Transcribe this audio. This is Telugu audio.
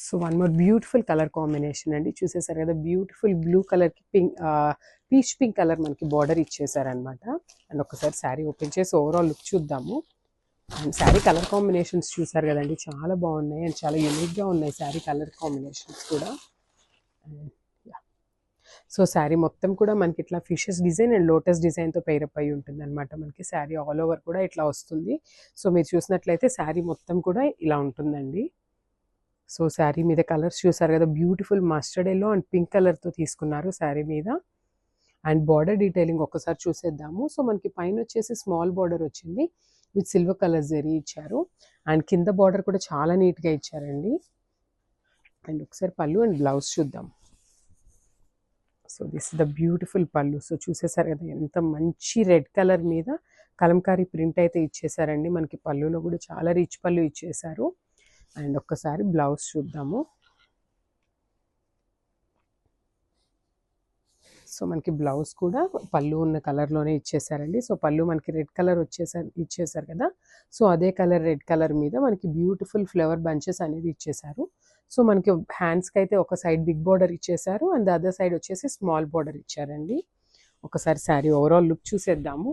So one more beautiful colour combination అండి. చూసేసారు కదా, బ్యూటిఫుల్ బ్లూ కలర్కి పీచ్ పింక్ కలర్ మనకి బార్డర్ ఇచ్చేసారనమాట. అండ్ ఒకసారి శారీ ఓపెన్ చేసి ఓవరాల్ లుక్ చూద్దాము. అండ్ శారీ కలర్ కాంబినేషన్స్ చూసారు కదండి, చాలా బాగున్నాయి అండ్ చాలా యూనిక్గా ఉన్నాయి శారీ కలర్ కాంబినేషన్స్ కూడా. సో శారీ మొత్తం కూడా మనకి ఇట్లా ఫిషెస్ డిజైన్ అండ్ లోటస్ డిజైన్తో పేరప్ అయి ఉంటుంది అనమాట. మనకి శారీ ఆల్ ఓవర్ కూడా ఇట్లా వస్తుంది. సో మీరు చూసినట్లయితే శారీ మొత్తం కూడా ఇలా ఉంటుందండి. సో శారీ మీద కలర్స్ చూసారు కదా, beautiful mustard yellow and pink కలర్తో తీసుకున్నారు శారీ మీద. అండ్ బార్డర్ డీటెయిలింగ్ ఒక్కసారి చూసేద్దాము. సో మనకి పైన వచ్చేసి స్మాల్ బార్డర్ వచ్చింది విత్ సిల్వర్ కలర్ జరీ ఇచ్చారు. అండ్ కింద బార్డర్ కూడా చాలా నీట్గా ఇచ్చారండి. అండ్ ఒకసారి పళ్ళు అండ్ బ్లౌజ్ చూద్దాం. So this is the beautiful పళ్ళు. సో చూసేసారు కదా, ఎంత మంచి రెడ్ కలర్ మీద కలంకారీ ప్రింట్ అయితే ఇచ్చేసారండి. మనకి పళ్ళులో కూడా చాలా రిచ్ పళ్ళు ఇచ్చేసారు. అండ్ ఒక్కసారి బ్లౌజ్ చూద్దాము. సో మనకి బ్లౌజ్ కూడా పళ్ళు ఉన్న కలర్లోనే ఇచ్చేసారండి. సో పళ్ళు మనకి రెడ్ కలర్ ఇచ్చేసారు కదా, సో అదే కలర్ రెడ్ కలర్ మీద మనకి బ్యూటిఫుల్ ఫ్లవర్ బంచెస్ అనేది ఇచ్చేసారు. సో మనకి హ్యాండ్స్కి అయితే ఒక సైడ్ బిగ్ బార్డర్ ఇచ్చేసారు అండ్ అదర్ సైడ్ వచ్చేసి స్మాల్ బార్డర్ ఇచ్చారండి. ఒకసారి శారీ ఓవరాల్ లుక్ చూసేద్దాము.